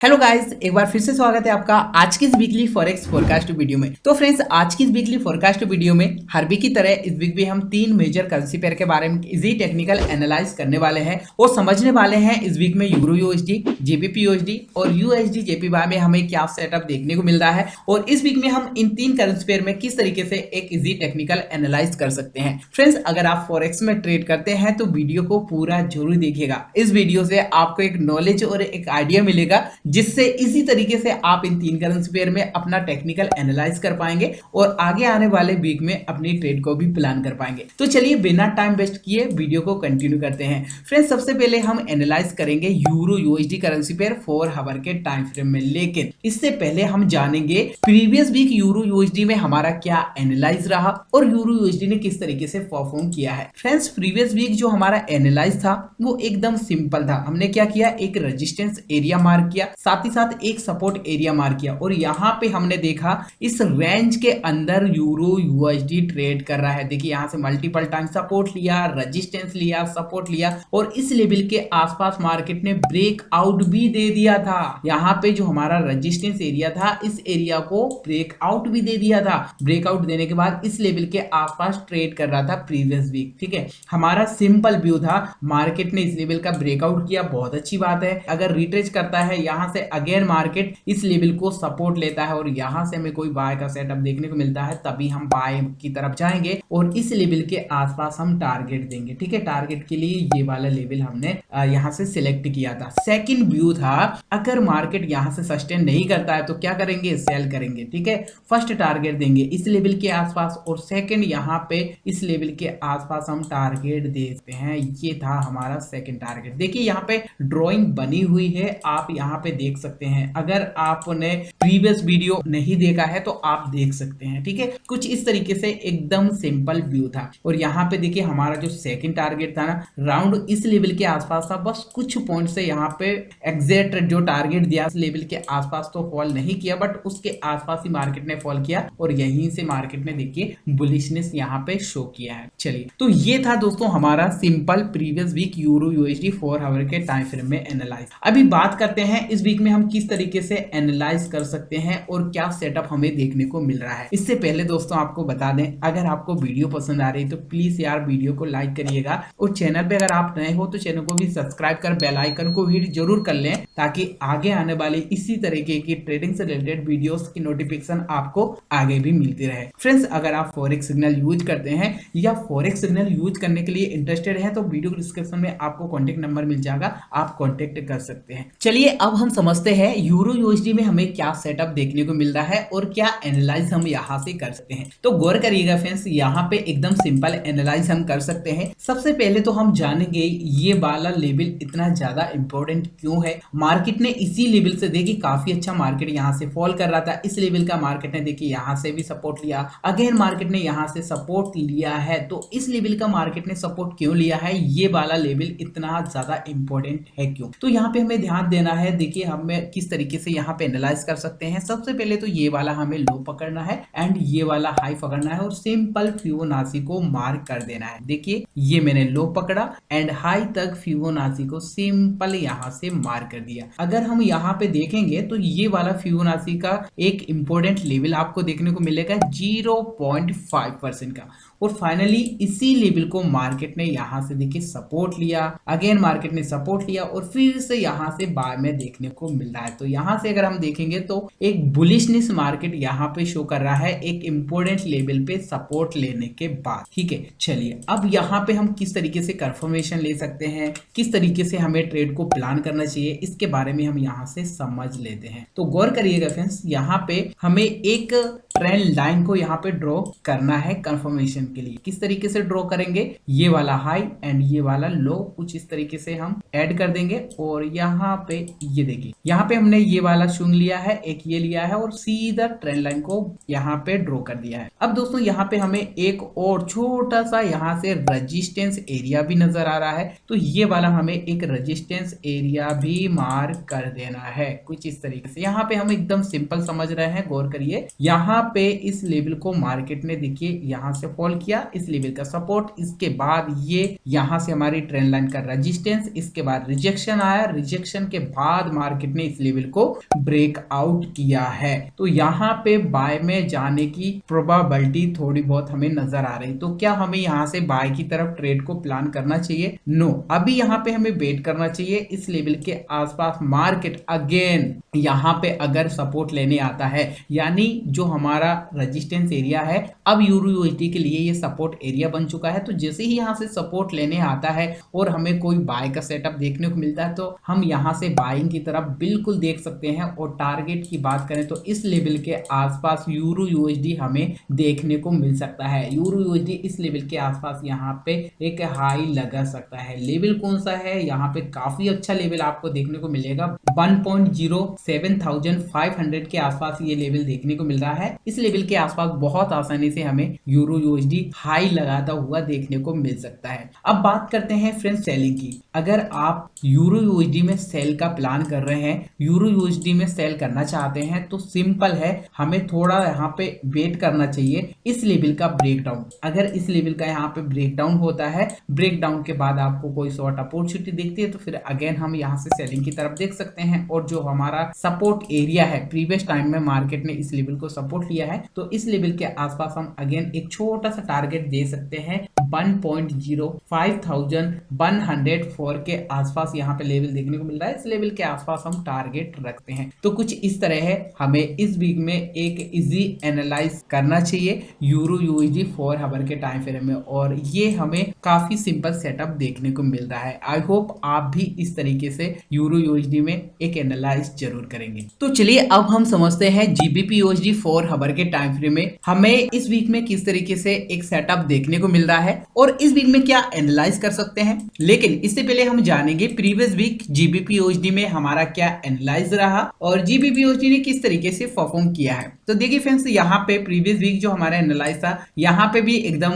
Hello guys, एक बार फिर से स्वागत है आपका आज की इस वीकली फॉरेक्स फोरकास्ट वीडियो में। तो फ्रेंड्स, आज की इस वीकली फोरकास्ट वीडियो में हर वीक की तरह इस वीक भी हम तीन मेजर करेंसी पेयर के बारे में इजी टेक्निकल एनालाइज करने वाले हैं और समझने वाले हैं इस वीक में यूरो यूएसडी, जेबीपी यूएसडी और यूएसडी जेपीवाई में हमें क्या सेटअप देखने को मिल रहा है और इस वीक में हम इन तीन करेंसी पेयर में किस तरीके से एक इजी टेक्निकल एनालाइज कर सकते हैं। फ्रेंड्स, अगर आप फॉरेक्स में ट्रेड करते हैं तो वीडियो को पूरा जरूर देखिएगा। इस वीडियो से आपको एक नॉलेज और एक आइडिया मिलेगा जिससे इसी तरीके से आप इन तीन करेंसी पेयर में अपना टेक्निकल एनालाइज कर पाएंगे और आगे आने वाले वीक में अपनी ट्रेड को भी प्लान कर पाएंगे। तो चलिए बिना टाइम वेस्ट किए वीडियो को कंटिन्यू करते हैं। फ्रेंड्स, सबसे पहले हम एनालाइज करेंगे euro USD currency pair 4 hour के टाइम फ्रेम में, लेकिन इससे पहले हम जानेंगे प्रीवियस वीक यूरो यूएसडी में हमारा क्या एनालाइज रहा और यूरो यूएसडी ने किस तरीके से परफॉर्म किया है। फ्रेंड्स, प्रीवियस वीक जो हमारा एनालाइज था वो एकदम सिंपल था। हमने क्या किया, एक रेजिस्टेंस एरिया मार्क किया, साथ ही साथ एक सपोर्ट एरिया मार्क किया और यहां पे हमने देखा इस रेंज के अंदर यूरो यूएसडी ट्रेड कर रहा है। देखिए यहां से मल्टीपल टाइम सपोर्ट लिया, रेजिस्टेंस लिया, सपोर्ट लिया और इस लेवल के आसपास मार्केट ने ब्रेकआउट भी दे दिया था। यहां पे जो हमारा रेजिस्टेंस एरिया था इस एरिया को ब्रेकआउट भी दे दिया था। ब्रेकआउट देने के बाद इस लेवल के आसपास ट्रेड कर रहा था प्रीवियस वीक। ठीक है, हमारा सिंपल व्यू था, मार्केट ने इस लेवल का ब्रेकआउट किया, बहुत अच्छी बात है। अगर रिट्रेस करता है यहां से अगेन मार्केट इस लेवल को सपोर्ट लेता है और यहां से हमें कोई बाय का सेटअप देखने को मिलता है तभी हम बाय की तरफ जाएंगे और इस लेवल के आसपास हम टारगेट देंगे। ठीक है, टारगेट के लिए ये वाला लेवल हमने यहां से सिलेक्ट किया था। सेकंड व्यू था, अगर मार्केट यहां से सस्टेन नहीं करता है तो क्या करेंगे, सेल करेंगे। ठीक है, फर्स्ट टारगेट देंगे इस लेवल के आसपास और सेकंड यहां पे इस लेवल के आसपास हम टारगेट देते हैं। ये था हमारा सेकंड टारगेट। देखिए यहां पे ड्राइंग बनी हुई है, आप यहां पे देख सकते हैं। अगर आपने प्रीवियस वीडियो नहीं देखा है तो आप देख सकते हैं। ठीक है, कुछ इस तरीके से एकदम सिंपल व्यू था और यहाँ पे देखिए हमारा जो सेकंड टारगेट था ना, राउंड इस लेवल के आसपास था। बस कुछ पॉइंट से यहाँ पे एग्जैक्ट जो टारगेट दिया इस लेवल के आसपास तो फॉल नहीं किया, बट उसके आसपास ही मार्केट ने फॉल किया और यहीं से मार्केट ने देखिए बुलिशनेस यहाँ पे शो किया है। चलिए, तो ये था दोस्तों हमारा simple previous week euro USD 4 hour के टाइम फ्रेम में एनालाइज। अभी बात करते हैं इस वीक में हम किस तरीके से एनालाइज कर सकते हैं और क्या सेटअप हमें देखने को मिल रहा है। इससे पहले दोस्तों आपको बता दें, अगर आपको वीडियो पसंद आ रही है तो प्लीज यार वीडियो को लाइक करिएगा और चैनल पे अगर आप नए हो तो चैनल को भी सब्सक्राइब कर बेल आइकन को हिट जरूर कर लें ताकि आगे आने वाली इसी तरीके की ट्रेडिंग से रिलेटेड वीडियोस की नोटिफिकेशन आपको आगे भी मिलती रहे। फ्रेंड्स, अगर आप फॉरेक्स सिग्नल यूज करते हैं या फॉरेक्स सिग्नल यूज करने के लिए इंटरेस्टेड है तो वीडियो डिस्क्रिप्शन में आपको कॉन्टेक्ट नंबर मिल जाएगा, आप कॉन्टेक्ट कर सकते हैं। चलिए अब हम समझते हैं यूरो यूएसडी में हमें क्या सेटअप देखने को मिल रहा है और क्या एनालाइज हम यहां से कर सकते हैं। तो गौर करिएगा फ्रेंड्स, यहाँ पे एकदम सिंपल एनालाइज हम कर सकते हैं। सबसे पहले तो हम जानेंगे ये वाला लेवल इतना ज्यादा इंपॉर्टेंट क्यों है। मार्केट ने इसी लेवल से देखिए काफी अच्छा मार्केट यहाँ से फॉल कर रहा था, इस लेवल का मार्केट ने देखिए यहाँ से भी सपोर्ट लिया, अगेन मार्केट ने यहाँ से सपोर्ट लिया है। तो इस लेवल का मार्केट ने सपोर्ट क्यों लिया है, ये वाला लेवल इतना ज्यादा इंपॉर्टेंट है क्यों, तो यहाँ पे हमें ध्यान देना है। देखिए हमें किस तरीके से यहाँ पे एनालाइज कर सकते हैं। सबसे पहले तो ये वाला हमें लो पकड़ना है एंड ये वाला हाई पकड़ना है और सिंपल फिबोनाची को मार्क कर देना है। देखिए ये मैंने लो पकड़ा एंड हाई तक फिबोनाची को सिंपल यहाँ से मार्क कर दिया। अगर हम यहाँ पे देखेंगे तो ये वाला फिबोनाची का एक इंपॉर्टेंट लेवल आपको देखने को मिलेगा 0.5% का और फाइनली इसी लेवल को मार्केट ने यहां से देखिए सपोर्ट लिया, अगेन मार्केट ने सपोर्ट लिया और फिर से यहां से बाय में देखने को मिल रहा है। तो यहां से अगर हम देखेंगे तो एक बुलिशनेस मार्केट यहां पे शो कर रहा है एक इंपॉर्टेंट लेवल पे सपोर्ट लेने के बाद। ठीक है, चलिए अब यहां पे हम किस तरीके से कंफर्मेशन ले सकते हैं, किस तरीके से हमें ट्रेड को प्लान करना चाहिए, इसके बारे में हम यहां से समझ लेते हैं। तो गौर करिएगा फ्रेंड्स, यहाँ पे हमें एक ट्रेंड लाइन को यहाँ पे ड्रॉ करना है कंफर्मेशन के लिए। किस तरीके से ड्रॉ करेंगे, ये वाला हाई एंड ये वाला लो कुछ इस तरीके से हम ऐड कर देंगे और यहाँ पे ये देखिए यहाँ पे हमने ये वाला चुन लिया है, एक ये लिया है और सीधा ट्रेंड लाइन को यहाँ पे ड्रॉ कर दिया है। अब दोस्तों यहाँ पे हमें एक और छोटा सा यहाँ से रेजिस्टेंस एरिया भी नजर आ रहा है, तो ये वाला हमें एक रेजिस्टेंस एरिया भी मार्क कर देना है कुछ इस तरीके से। यहाँ पे हम एकदम सिंपल समझ रहे हैं, गौर करिए यहाँ पे इस लेवल को मार्केट ने देखिए यहाँ से फॉल किया, इस लेवल का सपोर्ट, इसके बाद ये यहाँ से हमारी ट्रेंड लाइन का रेजिस्टेंस, इसके बाद रिजेक्शन आया, रिजेक्शन के बाद मार्केट ने इस लेवल को ब्रेक आउट किया है। तो यहाँ पे बाय में जाने की प्रोबेबिलिटी थोड़ी बहुत हमें नजर आ रही। तो क्या हमें यहाँ से बाय की तरफ ट्रेड को प्लान करना चाहिए? नो, अभी यहाँ पे हमें वेट करना चाहिए। इस लेवल के आसपास मार्केट अगेन यहाँ पे अगर सपोर्ट लेने आता है, यानी जो हमारा रेजिस्टेंस एरिया है अब यूरो यूएसडी के लिए ये सपोर्ट एरिया बन चुका है। तो जैसे ही यहाँ से सपोर्ट लेने आता है और हमें कोई बाय का सेटअप देखने को मिलता है तो हम यहाँ से बाइंग की तरफ बिल्कुल देख सकते हैं। और टारगेट की बात करें तो इस लेवल के आसपास यूरो यूएसडी हमें देखने को मिल सकता है। यूरो यूएसडी इस लेवल के आसपास यहाँ पे एक हाई लगा सकता है। लेवल कौन सा है? यहाँ पे काफी अच्छा लेवल आपको देखने को मिलेगा 1.07,500 के आसपास ये लेवल देखने को मिल रहा है। इस लेवल के आसपास बहुत आसानी से हमें यूरो यूएसडी हाई लगाता हुआ देखने को मिल सकता है। अब बात करते हैं फ्रेंड्स सेलिंग की। अगर आप यूरो यूएसडी में सेल का प्लान कर रहे हैं, यूरो यूएसडी में सेल करना चाहते हैं, तो सिंपल है, हमें थोड़ा यहाँ पे वेट करना चाहिए इस लेवल का ब्रेकडाउन। अगर इस लेवल का यहाँ पे ब्रेकडाउन होता है, ब्रेकडाउन के बाद आपको कोई शॉर्ट अपॉर्चुनिटी दिखती है तो फिर अगेन हम यहाँ से सेलिंग की तरफ देख सकते हैं। और जो हमारा सपोर्ट एरिया है, प्रीवियस टाइम में मार्केट ने इस लेवल को सपोर्ट लिया है, तो इस लेवल के आसपास हम अगेन एक छोटा सा टारगेट दे सकते हैं 1.05,104 के आसपास यहाँ पे लेवल देखने को मिल रहा है। इस लेवल के आसपास हम टारगेट रखते हैं। तो कुछ इस तरह है, हमें इस वीक में एक इजी एनालाइज करना चाहिए यूरो यूएसडी 4 आवर के टाइम फ्रेम में, और ये हमें काफी सिंपल सेटअप देखने को मिल रहा है। आई होप आप भी इस तरीके से यूरो यूएसडी में एक एनालाइज जरूर करेंगे। तो चलिए अब हम समझते हैं जीबीपी यूएसडी 4 आवर के टाइम फ्रेम में हमें इस वीक में किस तरीके से एक सेटअप देखने को मिल रहा है और इस वीक में क्या एनालाइज कर सकते हैं। लेकिन इससे पहले हम जानेंगे प्रीवियस वीक जीबीपी यूएसडी में हमारा क्या एनालाइज रहा और जीबीपी यूएसडी ने किस तरीके से परफॉर्म किया है। तो देखिए फ्रेंड्स, यहाँ पे प्रीवियस वीक जो हमारा एनालाइज था, यहाँ पे भी एकदम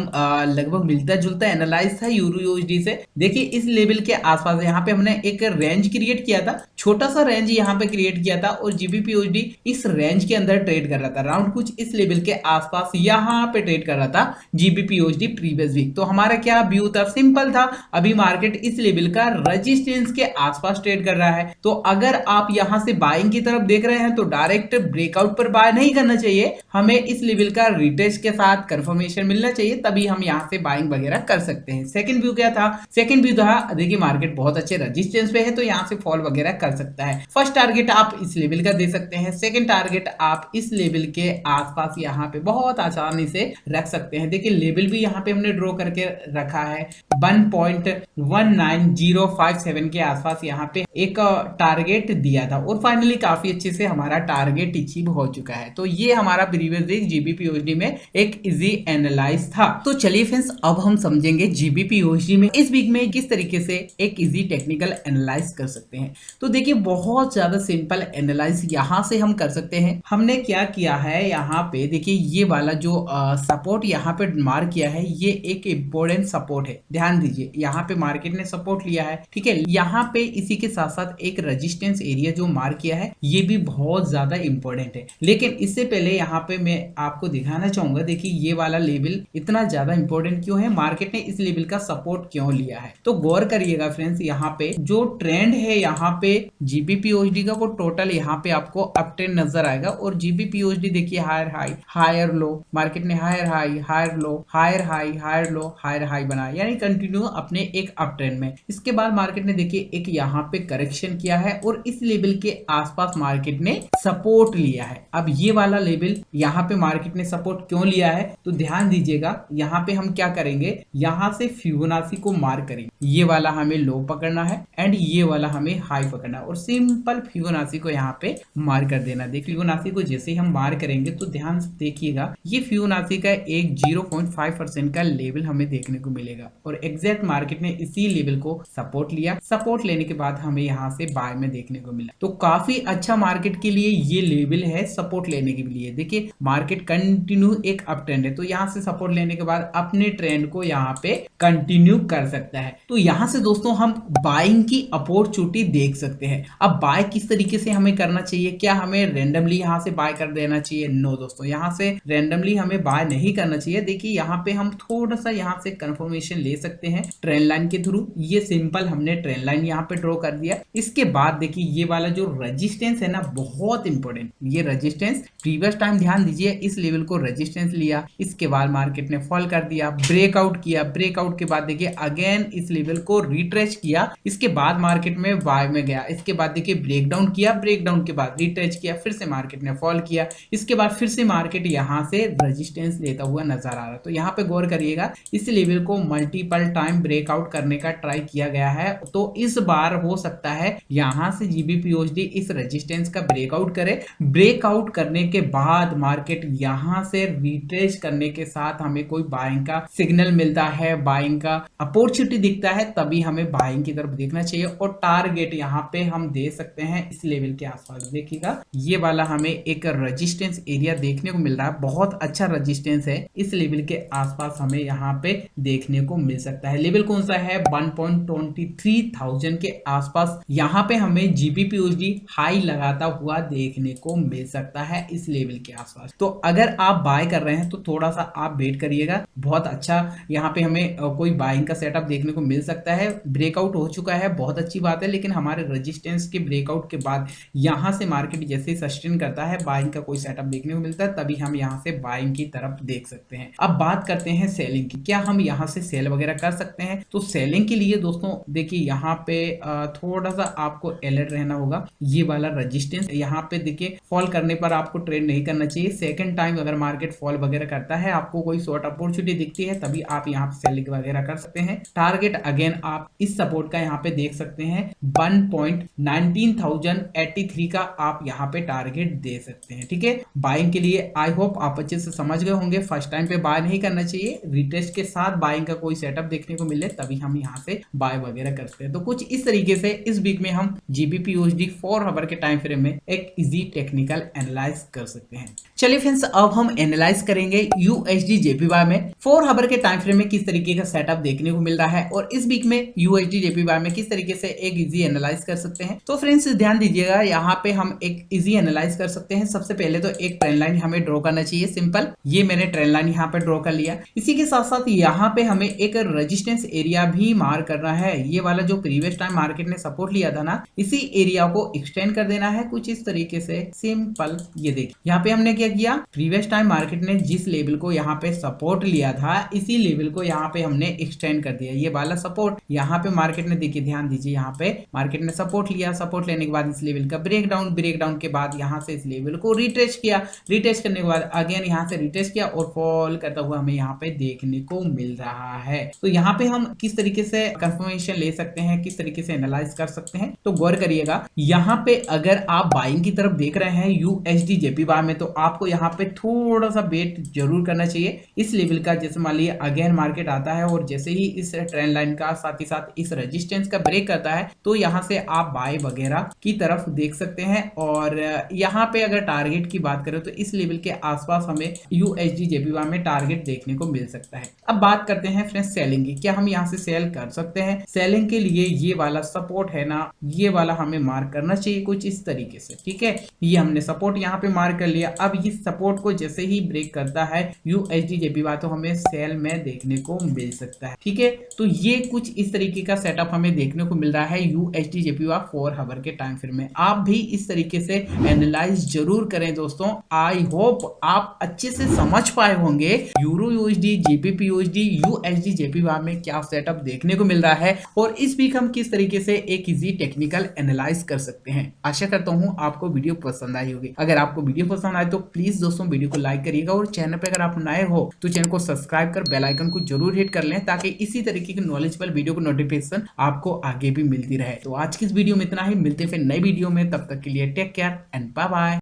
लगभग मिलता जुलता एनालाइज था यूरो यूएसडी से। देखिए इस लेवल के आसपास यहाँ पे हमने एक रेंज क्रिएट किया था, छोटा सा रेंज यहाँ पे क्रिएट किया था और जीबीपी यूएसडी इस रेंज के अंदर ट्रेड कर रहा था, राउंड कुछ इस लेवल के आसपास यहाँ पे ट्रेड कर रहा था जीबीपी यूएसडी प्रीवियस वीक। तो हमारा क्या व्यू था? सिंपल था, अभी मार्केट इस लेवल का रेजिस्टेंस के आसपास ट्रेड कर रहा है। तो अगर आप यहां से बाइंग की तरफ देख रहे हैं तो डायरेक्ट ब्रेकआउट पर बाय नहीं करना चाहिए, हमें इस लेवल का रिटेस्ट के साथ कंफर्मेशन मिलना चाहिए, तभी हम यहां से बाइंग वगैरह कर सकते हैं। सेकंड व्यू क्या था? सेकंड व्यू था, देखिए मार्केट बहुत अच्छे रेजिस्टेंस पे है तो यहां से फॉल वगैरह कर सकता है। फर्स्ट टारगेट आप इस लेवल का दे सकते हैं, सेकंड टारगेट आप इस लेवल के आसपास यहाँ पे बहुत आसानी से रख सकते हैं। देखिए लेवल भी यहाँ पे हमने ड्रॉ करके रखा है 1.19057 के आसपास यहाँ पे एक टारगेट दिया था और फाइनली काफी अच्छे से हमारा टारगेट अचीव हो चुका है। तो ये हमारा प्रीवियस वीक जीबीपी यूएसडी में एक इजी एनालाइज था। तो चलिए फ्रेंड्स, अब हम समझेंगे जीबीपी यूएसडी में इस वीक में किस तरीके से एक इजी टेक्निकल एनालाइज कर सकते हैं। तो देखिए बहुत ज्यादा सिंपल एनालाइज यहाँ से हम कर सकते हैं। हमने क्या किया है, यहाँ पे देखिए ये वाला जो सपोर्ट यहाँ पे मार्क किया है, ये एक इंपॉर्टेंट सपोर्ट है। ध्यान दीजिए, यहाँ पे मार्केट ने सपोर्ट लिया है, ठीक है। यहाँ पे इसी के साथ साथ एक रेजिस्टेंस एरिया जो मार्क किया है, ये भी बहुत ज्यादा इंपॉर्टेंट है। लेकिन इससे पहले यहाँ पे मैं आपको दिखाना चाहूंगा, देखिए ये वाला लेवल इतना ज्यादा इंपॉर्टेंट क्यों है, मार्केट ने इस लेवल का सपोर्ट क्यों लिया है। तो गौर करिएगा फ्रेंड्स, यहाँ पे जो ट्रेंड है यहाँ पे जीबीपी यूएसडी का, वो टोटल यहाँ पे आपको अप ट्रेंड नजर आएगा। और जीबीपी यूएसडी देखिए higher high higher low, market ने higher high higher low higher high higher low higher high बनाया, यानी कंटिन्यू अपने एक अप ट्रेंड में। इसके बाद मार्केट ने देखिए एक यहाँ पे करेक्शन किया है और इस लेवल के आसपास मार्केट ने सपोर्ट लिया है। अब ये वाला लेवल यहाँ पे मार्केट ने सपोर्ट क्यों लिया है, तो ध्यान दीजिएगा, यहाँ पे हम क्या करेंगे, यहाँ से फिबोनाची को मार्क करेंगे। ये वाला हमें लो पकड़ना है एंड ये वाला हमें हाई पकड़ना है और सिंपल फिबोनाची को यहाँ पे मार्क कर देना। देख फिबोनाची को जैसे ही हम मार्क करेंगे तो ध्यान से देखिएगा, ये फिबोनाची का एक 0.5% का लेवल हमें देखने को मिलेगा और एग्जैक्ट मार्केट ने इसी लेवल को सपोर्ट लिया। सपोर्ट लेने के बाद हमें यहाँ से बाय में देखने को मिला। तो काफी अच्छा मार्केट के लिए ये लेवल है सपोर्ट लेने के के लिए देखिए मार्केट कंटिन्यू एक अप ट्रेंड है, तो यहाँ से सपोर्ट लेने के बाद अपने ट्रेंड को यहाँ पे कंटिन्यू कर सकता है। तो यहाँ से दोस्तों हम बाइंग की अपॉर्चुनिटी देख सकते हैं। अब बाय किस तरीके से हमें करना चाहिए, क्या हमें रेंडमली यहाँ से बाय कर देना चाहिए? नो दोस्तों, यहाँ से रेंडमली हमें बाय नहीं करना चाहिए। देखिए यहाँ पे हम थोड़ा सा यहाँ से कंफर्मेशन ले सकते हैं ट्रेंड लाइन के थ्रू। ये सिंपल हमने ट्रेंड लाइन यहाँ पे ड्रॉ कर दिया। इसके बाद देखिए ये वाला जो रेजिस्टेंस है ना, बहुत इंपॉर्टेंट, ये रेजिस्टेंस प्रीवियस टाइम ध्यान दीजिए, इस लेवल को रेजिस्टेंस लिया, इसके बाद मार्केट ने फॉल कर दिया, ब्रेकआउट किया, ब्रेकआउट के बाद देखिए अगेन इस लेवल को रिट्रेच किया, इसके बाद मार्केट में बाय में गया, इसके बाद देखिए ब्रेकडाउन किया, ब्रेकडाउन के बाद रिट्रेच किया, फिर से मार्केट ने फॉल किया, इसके बाद फिर से मार्केट यहाँ से रेजिस्टेंस लेता हुआ नजर आ रहा है। तो यहाँ पे गौर करिएगा, इस लेवल को मल्टीपल टाइम ब्रेकआउट करने का ट्राई किया गया है, तो इस बार हो सकता है यहाँ से जीबीपीओएसडी इस रेजिस्टेंस का ब्रेकआउट करे। ब्रेकआउट करने के बाद मार्केट यहाँ से रिट्रेस करने के साथ हमें कोई बाइंग का सिग्नल मिलता है, बाइंग का अपॉर्चुनिटी दिखता है, तभी हमें बाइंग की तरफ देखना चाहिए। और टारगेट यहाँ पे हम दे सकते हैं इस लेवल के आसपास। देखिएगा ये वाला हमें एक रेजिस्टेंस एरिया देखने को मिल रहा है, बहुत अच्छा रेजिस्टेंस है, इस लेवल के आसपास हमें यहाँ पे देखने को मिल सकता है। लेवल कौन सा है? 1.23,000 के आसपास यहाँ पे हमें जीबीपीओएसडी हाई लगाता हुआ देखने को मिल सकता है इस लेवल के आसपास। तो अगर आप बाय कर रहे हैं तो थोड़ा सा आप वेट करिएगा, बहुत अच्छा यहाँ पे हमें कोई बाइंग का सेटअप देखने को मिल सकता है। ब्रेकआउट हो चुका है, बहुत अच्छी बात है, लेकिन हमारे रेजिस्टेंस के ब्रेकआउट के बाद यहाँ से मार्केट जैसे सस्टेन करता है, बाइंग का कोई सेटअप देखने को मिलता है, तभी हम यहाँ से बाइंग की तरफ देख सकते हैं। अब बात करते हैं सेलिंग की, क्या हम यहाँ से सेल वगैरह कर सकते हैं? तो सेलिंग के लिए दोस्तों देखिए यहाँ पे थोड़ा सा आपको अलर्ट रहना होगा। ये वाला रेजिस्टेंस यहाँ पे देखिए फॉल करने पर आपको ट्रेड नहीं करना चाहिए। सेकंड टाइम अगर मार्केट फॉल वगैरह करता है, आपको कोई शॉर्ट अपॉर्चुनिटी दिखती है, तभी आप यहाँ पे सेलिंग वगैरह कर सकते हैं। टारगेट अगेन आप इस सपोर्ट का यहाँ पे देख सकते हैं 1.19,083 का आप यहाँ पे टारगेट दे सकते हैं। ठीक है, बाइंग के लिए आई होप आप अच्छे से समझ गए होंगे। फर्स्ट टाइम पे बाय नहीं करना चाहिए, रिटेस्ट के साथ बाइंग का कोई सेटअप देखने को मिले तभी हम यहाँ से बाय वगैरह करते हैं। तो कुछ इस तरीके से इस वीक में हम जीबीपीओएसडी 4 आवर के टाइम फ्रेम में एक इजी टेक्निकल एनालाइज कर सकते हैं। चलिए फ्रेंड्स, अब हम एनालाइज करेंगे यूएसडी जेपीवाई में 4 आवर के टाइम फ्रेम में किस तरीके का सेटअप देखने को मिल रहा है और इस वीक में यूएसडी जेपीवाई में किस तरीके से एक इजी एनालाइज कर सकते हैं। तो फ्रेंड्स ध्यान दीजिएगा, यहाँ पे हम एक इजी एनालाइज कर सकते हैं। सबसे पहले तो एक ट्रेंड लाइन हमें ड्रॉ करना चाहिए, सिंपल। ये मैंने ट्रेंड लाइन यहाँ पे ड्रॉ कर लिया। इसी के साथ साथ यहाँ पे हमें एक रेजिस्टेंस एरिया भी मार्क करना है। ये वाला जो प्रीवियस टाइम मार्केट ने सपोर्ट लिया था ना, इसी एरिया को एक्सटेंड कर देना है कुछ इस तरीके से, सिंपल। ये देखिए यहाँ पे हमने क्या किया, प्रीवियस टाइम मार्केट ने जिस लेवल को यहाँ पे सपोर्ट लिया था, इसी लेवल को यहाँ पे हमने एक्सटेंड कर दिया। ये वाला सपोर्ट यहाँ पे मार्केट ने, देखिए ध्यान दीजिए, यहाँ पे मार्केट ने सपोर्ट लिया, सपोर्ट लेने के बाद इस लेवल का ब्रेकडाउन, ब्रेकडाउन के बाद यहाँ से इस लेवल को रिट्रेस किया, रिट्रेस करने के बाद अगेन यहाँ से रिट्रेस किया और फॉल करता हुआ हमें यहाँ पे देखने को मिल रहा है। तो यहाँ पे हम किस तरीके से कंफर्मेशन ले सकते हैं, किस तरीके से एनालाइज कर सकते हैं, तो गौर करिएगा। यहाँ पे अगर आप बाइंग की तरफ देख रहे हैं यूएसडी जेपीवाई में, तो आपको यहाँ पे थोड़ा सा वेट जरूर करना चाहिए इस लेवल का। जैसे मान लीजिए अगेन मार्केट आता है और जैसे ही इस ट्रेंड लाइन का साथ ही साथ इस रेजिस्टेंस का ब्रेक करता है, तो यहाँ से आप बाय वगैरह की तरफ देख सकते हैं। और यहाँ पे अगर टारगेट की बात करें तो इस लेवल के आसपास हमें यूएसडी जेपीवाई में टारगेट देखने को मिल सकता है। अब बात करते हैं फ्रेंड्स सेलिंग की, क्या हम यहाँ से सेल कर सकते हैं? सेलिंग के लिए ये वाला सपोर्ट है ना, ये वाला हमें मार्क करना चाहिए कुछ इस तरीके से। ठीक है, ये हमने सपोर्ट यहाँ पे मार्क कर लिया। अब इस सपोर्ट को जैसे ही ब्रेक करता है यूएसडी जेपीवाई, तो हमें सेल में देखने को मिल सकता है। ठीक है, तो ये कुछ इस तरीके का सेटअप हमें देखने को मिल रहा है यूएसडी जेपीवाई 4 आवर के टाइम फ्रेम में। आप भी इस तरीके से एनालाइज जरूर करें दोस्तों। आई होप आप अच्छे से समझ पाए होंगे यूरो यूएसडी, जीबीपीओएसडी, यूएसडी जेपीवाई में क्या सेटअप देखने को मिल रहा है और इस वीक हम किस तरीके से एक इजी टेक्निकल एनालाइज कर सकते हैं। आशा करता हूं आपको वीडियो पसंद आई होगी। अगर आपको वीडियो पसंद आए तो प्लीज दोस्तों वीडियो को लाइक करिएगा और चैनल पे अगर आप नए हो तो चैनल को सब्सक्राइब कर बेल आइकन को जरूर हिट कर लें, ताकि इसी तरीके की नॉलेजेबल वीडियो को नोटिफिकेशन आपको आगे भी मिलती रहे। तो आज की इस वीडियो में इतना ही, मिलते हैं फिर नई वीडियो में, तब तक के लिए take care and bye bye.